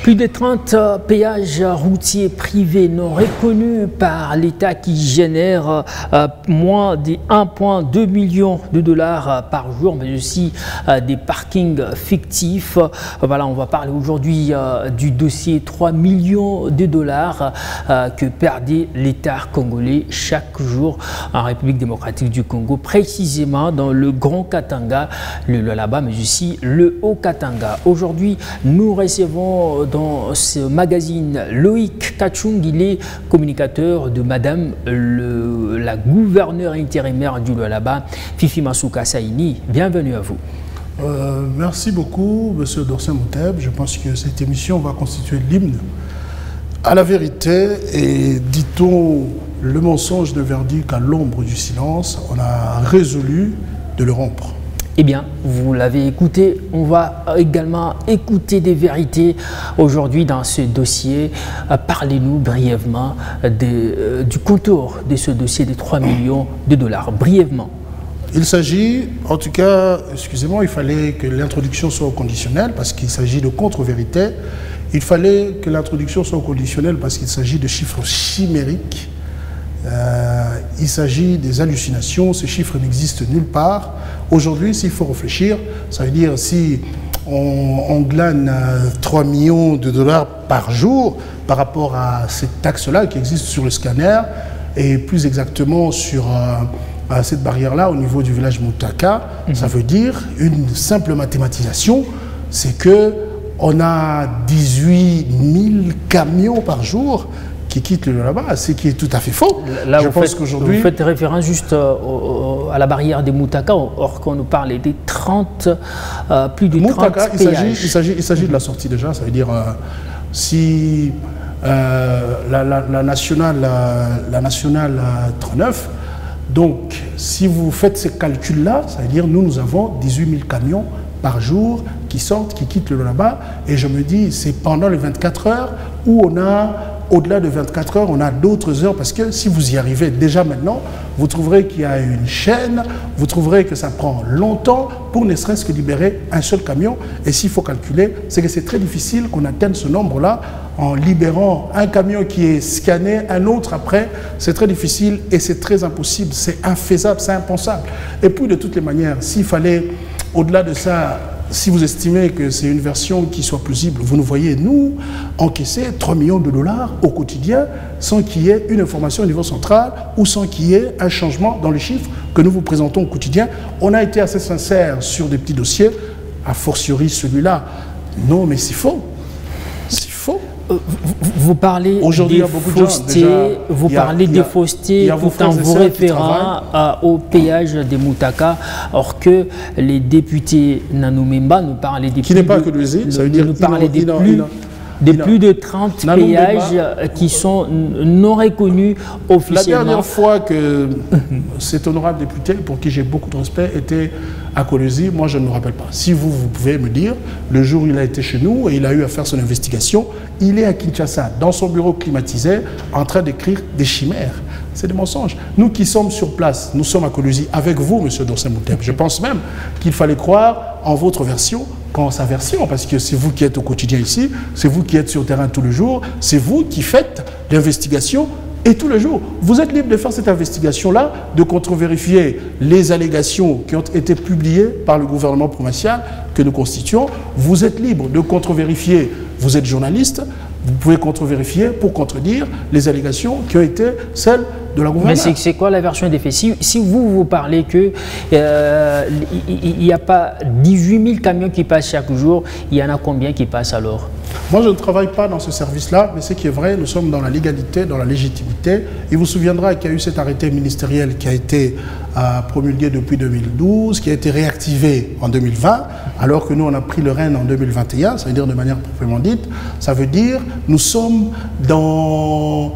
Plus de 30 péages routiers privés non reconnus par l'État qui génèrent moins de 1,2 million de dollars par jour, mais aussi des parkings fictifs. Voilà, on va parler aujourd'hui du dossier 3 millions de dollars que perdait l'État congolais chaque jour en République démocratique du Congo, précisément dans le Grand Katanga, le Lualaba, mais aussi le Haut Katanga. Aujourd'hui, nous recevons dans ce magazine Loïc Kachung, il est communicateur de Madame la gouverneure intérimaire du Lualaba, Fifi Masuka Saini. Bienvenue à vous. Merci beaucoup, Monsieur Dorsey Mouteb. Je pense que cette émission va constituer l'hymne à la vérité et, dit-on, le mensonge de verdict à l'ombre du silence. On a résolu de le rompre. Eh bien, vous l'avez écouté, on va également écouter des vérités aujourd'hui dans ce dossier. Parlez-nous brièvement du contour de ce dossier de 3 millions de dollars, brièvement. Il s'agit, en tout cas, excusez-moi, il fallait que l'introduction soit au conditionnel parce qu'il s'agit de contre-vérité. Il fallait que l'introduction soit au conditionnel parce qu'il s'agit de chiffres chimériques. Il s'agit des hallucinations, ces chiffres n'existent nulle part. Aujourd'hui, s'il faut réfléchir, ça veut dire si on glane 3 millions de dollars par jour par rapport à cette taxe-là qui existe sur le scanner et plus exactement sur cette barrière-là au niveau du village Moutaka, ça veut dire une simple mathématisation, c'est que on a 18 000 camions par jour qui quittent le Lualaba, ce qui est tout à fait faux. Là, je pense qu'aujourd'hui... Vous faites référence juste à la barrière des Moutaka, or qu'on nous parle des 30, plus de Moutaka, 30 péages. Il s'agit de la sortie déjà, ça veut dire si la nationale 39, donc si vous faites ces calculs-là, ça veut dire nous avons 18 000 camions par jour qui sortent, qui quittent le Lualaba, et je me dis c'est pendant les 24 heures où on a... Au-delà de 24 heures, on a d'autres heures parce que si vous y arrivez déjà maintenant, vous trouverez qu'il y a une chaîne, vous trouverez que ça prend longtemps pour ne serait-ce que libérer un seul camion. Et s'il faut calculer, c'est que c'est très difficile qu'on atteigne ce nombre-là en libérant un camion qui est scanné, un autre après. C'est très difficile et c'est très impossible, c'est infaisable, c'est impensable. Et puis de toutes les manières, s'il fallait, au-delà de ça, si vous estimez que c'est une version qui soit plausible, vous nous voyez, nous, encaisser 3 millions de dollars au quotidien sans qu'il y ait une information au niveau central ou sans qu'il y ait un changement dans les chiffres que nous vous présentons au quotidien. On a été assez sincère sur des petits dossiers, a fortiori celui-là. Non, mais c'est faux. C'est faux. Vous parlez des faussetés, vous parlez des faussetés tout en vous référant au péage des Moutaka, or que les députés Nanou-Memba nous parlaient des qui n'est pas autorisé, ça veut dire plus de 30 péages qui sont non reconnus officiellement. La dernière fois que cet honorable député, pour qui j'ai beaucoup de respect, était à Kolwezi, moi je ne me rappelle pas. Si vous pouvez me dire, le jour où il a été chez nous et il a eu à faire son investigation, il est à Kinshasa, dans son bureau climatisé, en train d'écrire des chimères. C'est des mensonges. Nous qui sommes sur place, nous sommes à Kolwezi avec vous, Monsieur Dorsey Mouteb. Je pense même qu'il fallait croire en votre version qu'en sa version, parce que c'est vous qui êtes au quotidien ici, c'est vous qui êtes sur le terrain tous les jours, c'est vous qui faites l'investigation et tous les jours. Vous êtes libre de faire cette investigation-là, de contre-vérifier les allégations qui ont été publiées par le gouvernement provincial que nous constituons. Vous êtes libre de contre-vérifier, vous êtes journaliste, vous pouvez contre-vérifier pour contredire les allégations qui ont été celles de la gouverneure. Mais c'est quoi la version des faits? Si vous parlez qu'il n'y a pas 18 000 camions qui passent chaque jour, il y en a combien qui passent alors? Moi, je ne travaille pas dans ce service-là, mais ce qui est vrai, nous sommes dans la légalité, dans la légitimité. Il vous souviendra qu'il y a eu cet arrêté ministériel qui a été promulgué depuis 2012, qui a été réactivé en 2020, alors que nous, on a pris le rêne en 2021, ça veut dire de manière proprement dite. Ça veut dire nous sommes dans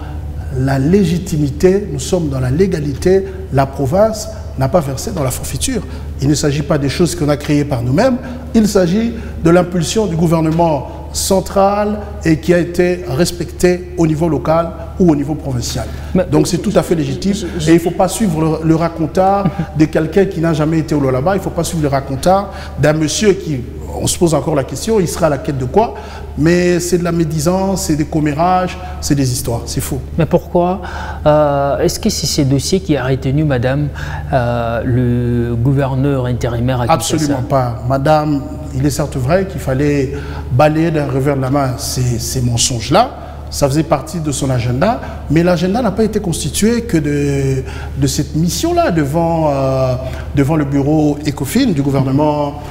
la légitimité, nous sommes dans la légalité. La province n'a pas versé dans la forfaiture. Il ne s'agit pas des choses qu'on a créées par nous-mêmes, il s'agit de l'impulsion du gouvernement central et qui a été respecté au niveau local ou au niveau provincial. Donc c'est tout à fait légitime et il ne faut pas suivre le racontard de quelqu'un qui n'a jamais été au Lualaba, il ne faut pas suivre le racontard d'un monsieur qui, on se pose encore la question, il sera à la quête de quoi? Mais c'est de la médisance, c'est des commérages, c'est des histoires, c'est faux. Mais pourquoi est-ce que c'est ce dossier qui a retenu, madame, le gouverneur intérimaire à Kinshasa? Absolument pas. Madame, il est certes vrai qu'il fallait balayer d'un revers de la main ces mensonges-là. Ça faisait partie de son agenda, mais l'agenda n'a pas été constitué que de cette mission-là devant le bureau ECOFIN du gouvernement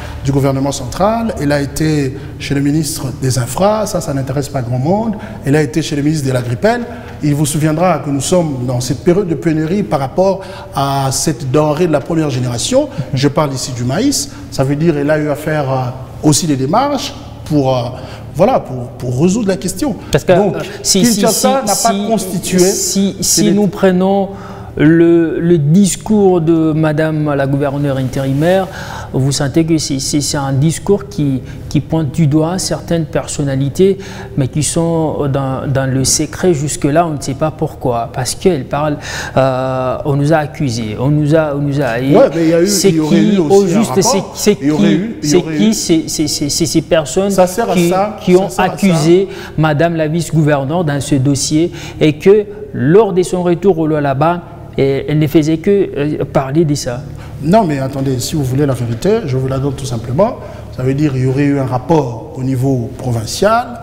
central. Elle a été chez le ministre des Infra, ça n'intéresse pas grand monde. Elle a été chez le ministre de l'Agrippel. Il vous souviendra que nous sommes dans cette période de pénurie par rapport à cette denrée de la première génération. Je parle ici du maïs. Ça veut dire qu'elle a eu à faire aussi des démarches pour... Voilà, pour résoudre la question. Parce que donc, Kinshasa n'a pas constitué... Si nous prenons le discours de madame la gouverneure intérimaire, vous sentez que c'est un discours qui pointe du doigt certaines personnalités, mais qui sont dans le secret jusque-là, on ne sait pas pourquoi. Parce qu'elle parle, on nous a accusés, on nous a... Ouais, mais il y a eu, c'est qui, au juste, c'est qui ces personnes qui ont accusé madame la vice-gouverneure dans ce dossier et que lors de son retour au Lualaba, elle ne faisait que parler de ça. Non, mais attendez, si vous voulez la vérité, je vous la donne tout simplement. Ça veut dire qu'il y aurait eu un rapport au niveau provincial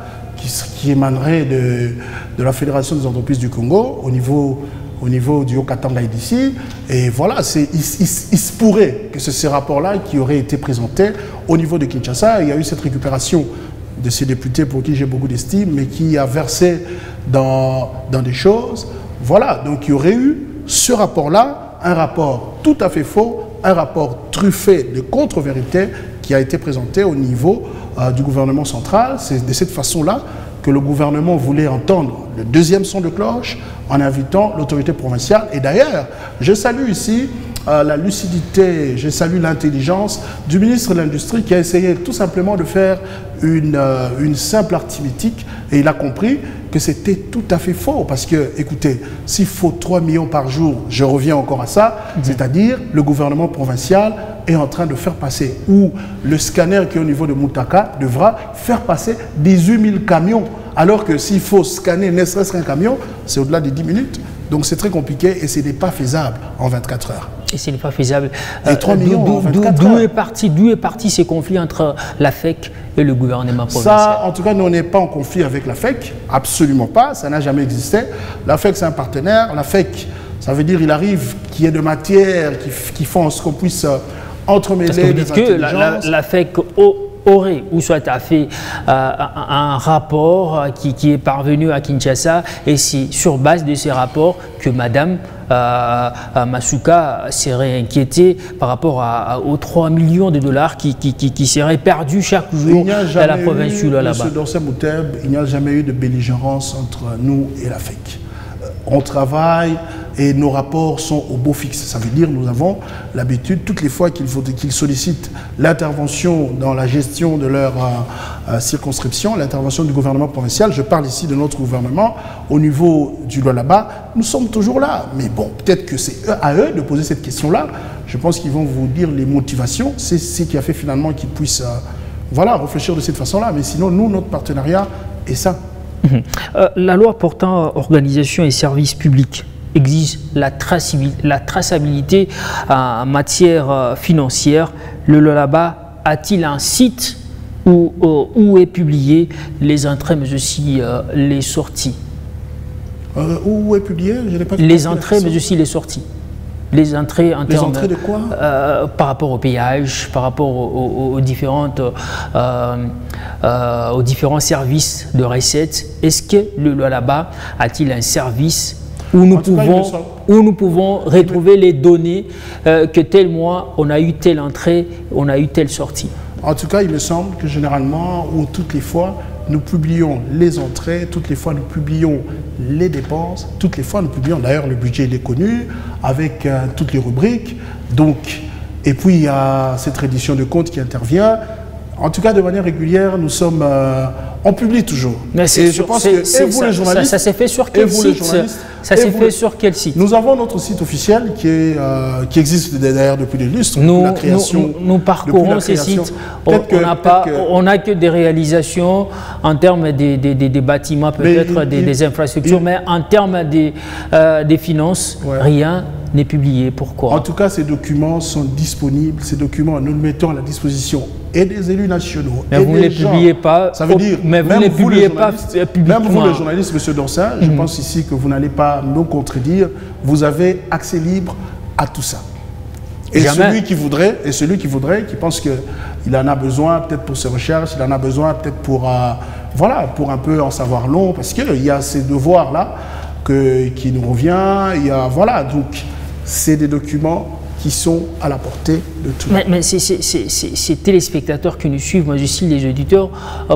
qui émanerait de la Fédération des entreprises du Congo, au niveau du Haut-Katanga et d'ici. Et voilà, il se pourrait que c'est ce rapport-là qui aurait été présenté au niveau de Kinshasa. Il y a eu cette récupération de ces députés pour qui j'ai beaucoup d'estime, mais qui a versé dans des choses. Voilà, donc il y aurait eu ce rapport-là, un rapport tout à fait faux, un rapport truffé de contre-vérité qui a été présenté au niveau du gouvernement central. C'est de cette façon-là que le gouvernement voulait entendre le deuxième son de cloche en invitant l'autorité provinciale. Et d'ailleurs, je salue ici la lucidité, je salue l'intelligence du ministre de l'Industrie qui a essayé tout simplement de faire une simple arithmétique et il a compris que c'était tout à fait faux parce que, écoutez, s'il faut 3 millions par jour, je reviens encore à ça, c'est-à-dire le gouvernement provincial est en train de faire passer, ou le scanner qui est au niveau de Moutaka devra faire passer 18 000 camions, alors que s'il faut scanner ne serait-ce qu'un camion, c'est au-delà de 10 minutes. Donc c'est très compliqué et ce n'est pas faisable en 24 heures. Et ce n'est pas faisable. Et 3 millions en 24 heures. D'où est parti ces conflits entre la FEC et le gouvernement provincial? Ça, en tout cas, nous, on n'est pas en conflit avec la FEC, absolument pas, ça n'a jamais existé. La FEC, c'est un partenaire. La FEC, ça veut dire qu'il arrive qu'il y ait de matières qui font ce qu'on puisse entremêler les intelligences. Parce que la FEC aurait ou soit a fait un rapport qui est parvenu à Kinshasa et c'est sur base de ces rapports que madame Masuka serait inquiétée par rapport aux 3 millions de dollars qui seraient perdus chaque jour dans la province du Lualaba. Monsieur Dorsey Mouteb, il n'y a jamais eu de belligérance entre nous et la FEC. On travaille et nos rapports sont au beau fixe. Ça veut dire que nous avons l'habitude, toutes les fois qu'ils sollicitent l'intervention dans la gestion de leur circonscription, l'intervention du gouvernement provincial, je parle ici de notre gouvernement, au niveau du Lualaba, nous sommes toujours là. Mais bon, peut-être que c'est à eux de poser cette question-là. Je pense qu'ils vont vous dire les motivations. C'est ce qui a fait finalement qu'ils puissent voilà, réfléchir de cette façon-là. Mais sinon, nous, notre partenariat est ça. La loi portant organisation et services publics exige la traçabilité en matière financière. Le Lualaba a-t-il un site où est publié les entrées mais aussi les sorties? Où est publié? Je n'ai pas les entrées mais aussi les sorties. Les entrées en termes entrées de quoi? Par rapport au péage, par rapport aux différents services de recettes. Est-ce que le Lualaba a-t-il un service où nous pouvons retrouver les données que tel mois on a eu telle entrée, on a eu telle sortie? En tout cas, il me semble que généralement, ou toutes les fois, nous publions les entrées, toutes les fois nous publions les dépenses, toutes les fois nous publions, d'ailleurs le budget il est connu, avec toutes les rubriques, donc, et puis il y a cette reddition de comptes qui intervient. En tout cas, de manière régulière, nous sommes On publie toujours. Mais et je pense que et vous les journalistes, ça s'est fait sur quel site? Ça s'est fait sur quel site? Nous avons notre site officiel qui existe d'ailleurs depuis des lustres. Nous parcourons ces sites. On n'a que des réalisations en termes des bâtiments, peut-être des infrastructures, mais en termes des finances, rien n'est publié. Pourquoi? En tout cas, ces documents sont disponibles. Ces documents, nous les mettons à la disposition et des élus nationaux. Mais vous ne les publiez pas. Ça veut dire, mais vous ne les publiez pas publiquement. Même vous, les journalistes, M. Dorsin, je pense ici que vous n'allez pas nous contredire. Vous avez accès libre à tout ça. Et celui qui voudrait, qui pense qu'il en a besoin peut-être pour ses recherches, il en a besoin peut-être pour, pour un peu en savoir long, parce qu'il y a ces devoirs-là qui nous revient. Il y a, donc c'est des documents qui sont à la portée de tout le monde. Mais ces téléspectateurs qui nous suivent, moi aussi les auditeurs,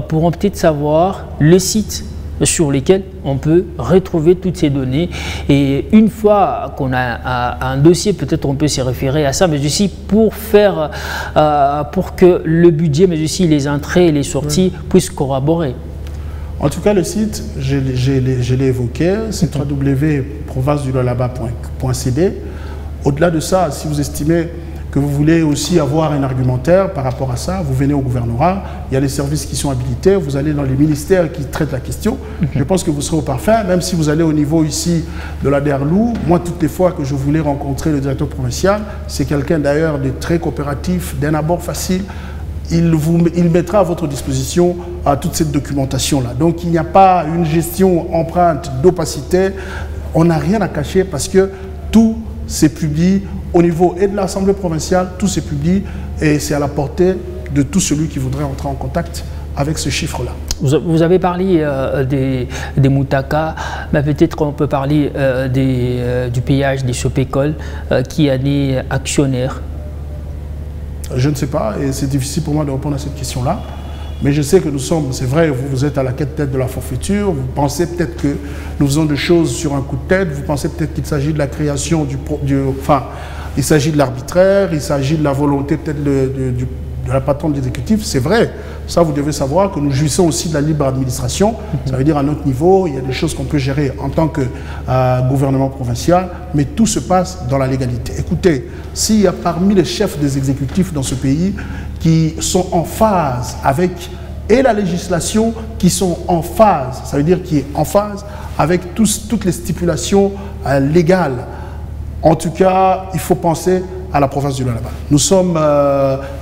pourront peut-être savoir le site sur lesquels on peut retrouver toutes ces données. Et une fois qu'on a un dossier, peut-être on peut s'y référer à ça, mais aussi pour faire, pour que le budget, mais aussi les entrées et les sorties puissent corroborer. En tout cas, le site, je l'ai évoqué, c'est www.provincedulolaba.cd. Au-delà de ça, si vous estimez que vous voulez aussi avoir un argumentaire par rapport à ça, vous venez au gouvernorat, il y a les services qui sont habilités, vous allez dans les ministères qui traitent la question. Je pense que vous serez au parfait, même si vous allez au niveau ici de la DERLU. Moi, toutes les fois que je voulais rencontrer le directeur provincial, c'est quelqu'un d'ailleurs de très coopératif, d'un abord facile. Il mettra à votre disposition toute cette documentation-là. Donc, il n'y a pas une gestion empreinte d'opacité. On n'a rien à cacher parce que tout c'est publié au niveau et de l'Assemblée provinciale, tout c'est publié et c'est à la portée de tout celui qui voudrait entrer en contact avec ce chiffre-là. Vous avez parlé des Moutaka, mais peut-être qu'on peut parler du péage des Sopécoles qui en est actionnaire. Je ne sais pas et c'est difficile pour moi de répondre à cette question-là. Mais je sais que nous sommes, c'est vrai, vous êtes à la quête de la forfaiture, vous pensez peut-être que nous faisons des choses sur un coup de tête, vous pensez peut-être qu'il s'agit de la création il s'agit de l'arbitraire, il s'agit de la volonté peut-être de la patronne de l'exécutif. C'est vrai, ça vous devez savoir que nous jouissons aussi de la libre administration, ça veut dire à notre niveau, il y a des choses qu'on peut gérer en tant que gouvernement provincial, mais tout se passe dans la légalité. Écoutez, s'il y a parmi les chefs des exécutifs dans ce pays qui sont en phase avec la législation, qui sont en phase, ça veut dire qui est en phase avec toutes les stipulations légales. En tout cas, il faut penser à la province du Lualaba. Nous sommes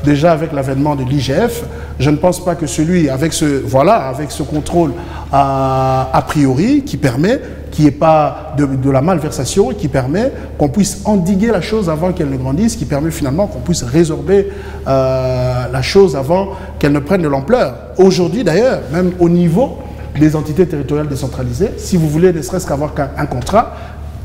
déjà avec l'avènement de l'IGF. Je ne pense pas que celui avec ce contrôle a priori qui permet qu'il n'y ait pas de la malversation, qui permet qu'on puisse endiguer la chose avant qu'elle ne grandisse, qui permet finalement qu'on puisse résorber la chose avant qu'elle ne prenne de l'ampleur. Aujourd'hui d'ailleurs, même au niveau des entités territoriales décentralisées, si vous voulez ne serait-ce qu'avoir un contrat,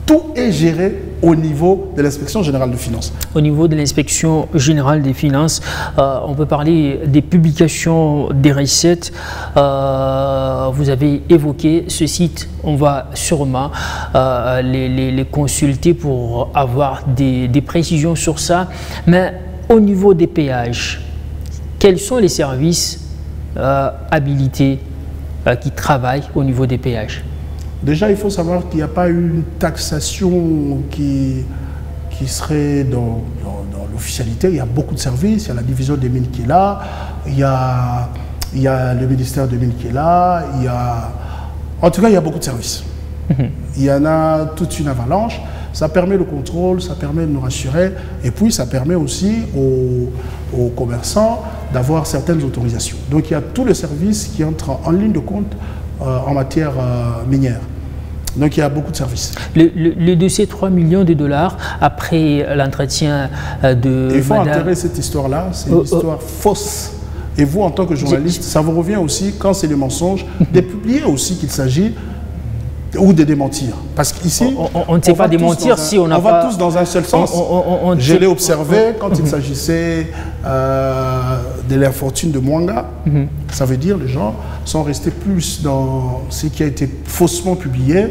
tout est géré au niveau de l'inspection générale des finances. Au niveau de l'inspection générale des finances, on peut parler des publications des recettes. Vous avez évoqué ce site, on va sûrement les consulter pour avoir des précisions sur ça. Mais au niveau des péages, quels sont les services habilités qui travaillent au niveau des péages? Déjà, il faut savoir qu'il n'y a pas une taxation qui serait dans l'officialité. Il y a beaucoup de services. Il y a la division des mines qui est là. Il y a le ministère des mines qui est là. En tout cas, il y a beaucoup de services. Il y en a toute une avalanche. Ça permet le contrôle, ça permet de nous rassurer. Et puis, ça permet aussi aux commerçants d'avoir certaines autorisations. Donc, il y a tous les services qui entrent en ligne de compte en matière minière. Donc il y a beaucoup de services. Le dossier 3 millions de dollars après l'entretien de il faut enterrer cette histoire-là, c'est une histoire fausse. Et vous, en tant que journaliste, ça vous revient aussi, quand c'est des mensonges, de publier aussi qu'il s'agit ou de démentir. Parce qu'ici, on ne sait pas démentir si on n'a pas... On va tous dans un seul sens. Je l'ai observé quand il s'agissait de l'infortune de Mwanga. Ça veut dire les gens sont restés plus dans ce qui a été faussement publié.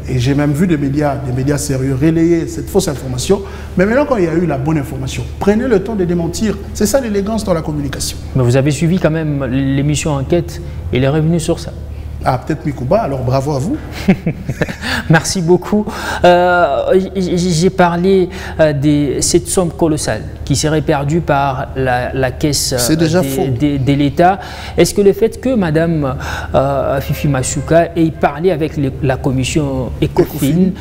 Et j'ai même vu des médias sérieux relayer cette fausse information. Mais maintenant, quand il y a eu la bonne information, prenez le temps de démentir. C'est ça l'élégance dans la communication. Mais vous avez suivi quand même l'émission Enquête et les revenus sur ça. Ah, peut-être Mikouba, alors bravo à vous. Merci beaucoup. J'ai parlé de cette somme colossale qui serait perdue par la caisse de l'État. Est-ce que le fait que Mme Fifi Masuka ait parlé avec la commission ECOFIN,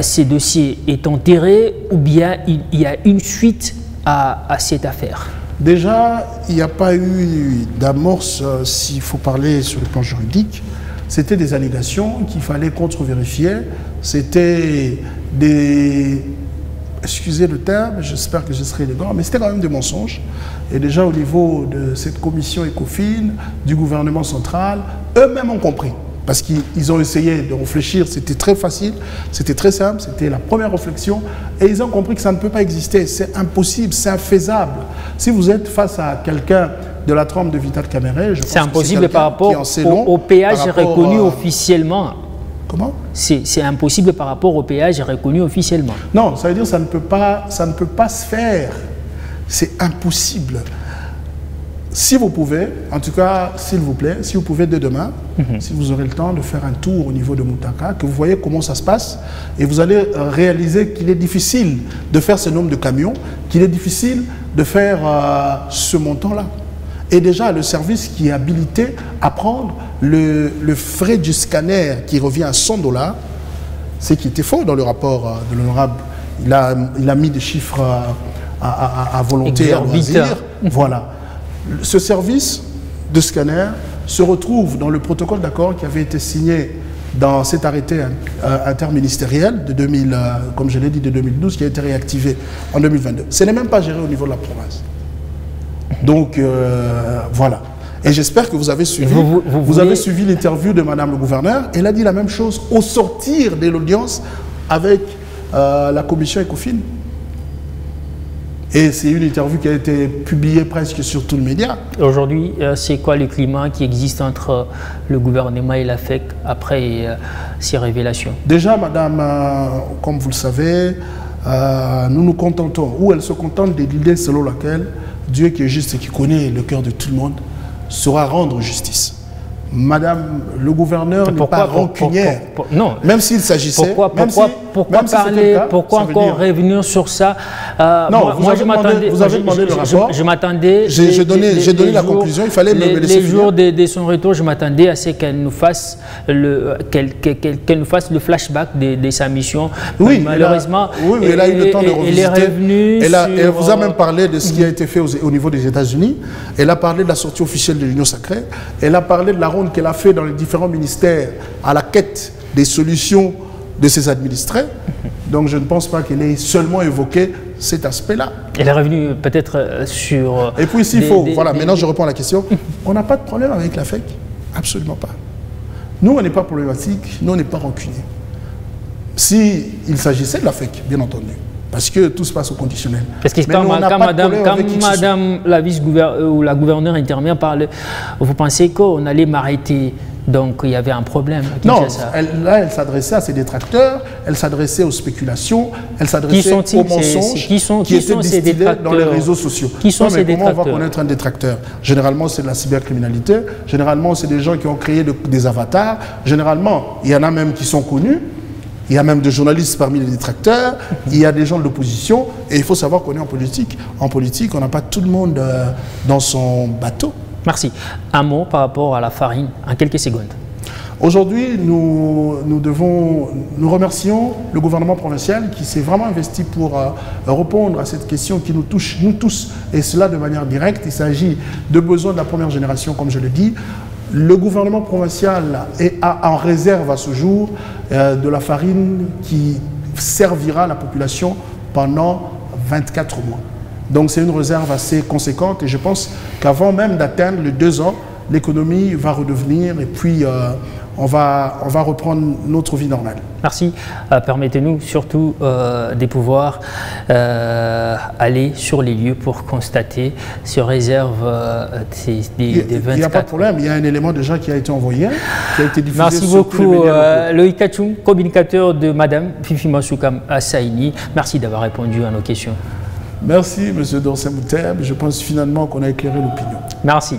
ces dossiers est enterré ou bien il y a une suite à cette affaire? Déjà, il n'y a pas eu d'amorce, s'il faut parler sur le plan juridique. C'était des allégations qu'il fallait contre-vérifier. C'était des... Excusez le terme, j'espère que je serai élégant, mais c'était quand même des mensonges. Et déjà au niveau de cette commission ECOFIN, du gouvernement central, eux-mêmes ont compris. Parce qu'ils ont essayé de réfléchir, c'était très facile, c'était très simple, c'était la première réflexion. Et ils ont compris que ça ne peut pas exister, c'est impossible, c'est infaisable. Si vous êtes face à quelqu'un de la trempe de Vital Kamerhe, je pense c'est impossible par rapport au péage reconnu officiellement. Comment? C'est impossible par rapport au péage reconnu officiellement. Non, ça veut dire que ça ne peut pas se faire. C'est impossible. Si vous pouvez, en tout cas, s'il vous plaît, si vous pouvez dès demain, si vous aurez le temps de faire un tour au niveau de Moutaka, que vous voyez comment ça se passe, et vous allez réaliser qu'il est difficile de faire ce nombre de camions, qu'il est difficile de faire ce montant-là. Et déjà, le service qui est habilité à prendre le frais du scanner qui revient à 100 $, c'est qui était faux dans le rapport de l'honorable. Il a mis des chiffres à volonté, à loisir. Voilà. Ce service de scanner se retrouve dans le protocole d'accord qui avait été signé dans cet arrêté interministériel de 2000, comme je l'ai dit, de 2012, qui a été réactivé en 2022. Ce n'est même pas géré au niveau de la province. Donc, voilà. Et j'espère que vous avez suivi, vous avez suivi l'interview de Madame le gouverneur. Elle a dit la même chose au sortir de l'audience avec la commission ECOFIN. Et c'est une interview qui a été publiée presque sur tout le média. Aujourd'hui, c'est quoi le climat qui existe entre le gouvernement et la FEC après ces révélations? Déjà, Madame, comme vous le savez, nous nous contentons, ou elle se contente de l'idée selon laquelle Dieu qui est juste et qui connaît le cœur de tout le monde saura rendre justice. Madame le gouverneur n'est pas rancunière. Non. Même s'il s'agissait... Pourquoi parler, pourquoi encore revenir sur ça? Non, vous avez demandé le rapport. Je m'attendais... J'ai donné la conclusion, il fallait me laisser finir. Les jours de son retour, je m'attendais à ce qu'elle nous fasse qu'elle nous fasse le flashback de sa mission. Oui, malheureusement, elle a eu le temps de revisiter. Elle est revenue Elle vous a même parlé de ce qui a été fait au niveau des États-Unis. Elle a parlé de la sortie officielle de l'Union sacrée. Elle a parlé de la ronde qu'elle a fait dans les différents ministères à la quête des solutions de ses administrés. Donc je ne pense pas qu'elle ait seulement évoqué cet aspect-là. Elle est revenue peut-être sur... Et puis s'il faut, voilà, maintenant je réponds à la question. On n'a pas de problème avec la FEC, absolument pas. Nous, on n'est pas problématique, nous, on n'est pas rancuniers. S'il s'agissait de la FEC, bien entendu, parce que tout se passe au conditionnel. Parce que quand Madame la vice-gouverneure ou la gouverneure intervient, vous pensez qu'on allait m'arrêter? Donc il y avait un problème. Non, elle s'adressait à ses détracteurs, elle s'adressait aux spéculations, elle s'adressait aux mensonges qui étaient distillés dans les réseaux sociaux. Qui sont ces détracteurs? Comment on va connaître un détracteur? Généralement, c'est de la cybercriminalité. Généralement, c'est des gens qui ont créé des avatars. Généralement, il y en a même qui sont connus. Il y a même des journalistes parmi les détracteurs. Il y a des gens de l'opposition. Et il faut savoir qu'on est en politique. En politique, on n'a pas tout le monde dans son bateau. Merci. Un mot par rapport à la farine, en quelques secondes. Aujourd'hui, nous remercions le gouvernement provincial qui s'est vraiment investi pour répondre à cette question qui nous touche, nous tous, et cela de manière directe. Il s'agit de besoins de la première génération, comme je le dis. Le gouvernement provincial a en réserve à ce jour de la farine qui servira la population pendant 24 mois. Donc c'est une réserve assez conséquente et je pense qu'avant même d'atteindre les 2 ans, l'économie va redevenir et puis on va reprendre notre vie normale. Merci. Permettez-nous surtout de pouvoir aller sur les lieux pour constater sur réserve des 24. Il n'y a pas de problème, il y a un élément déjà qui a été envoyé, qui a été diffusé. Merci beaucoup Loïc Kachum, communicateur de Madame Fifi Mansoukam Saïni. Merci d'avoir répondu à nos questions. Merci M. Dorsey Mouteb, je pense finalement qu'on a éclairé l'opinion. Merci.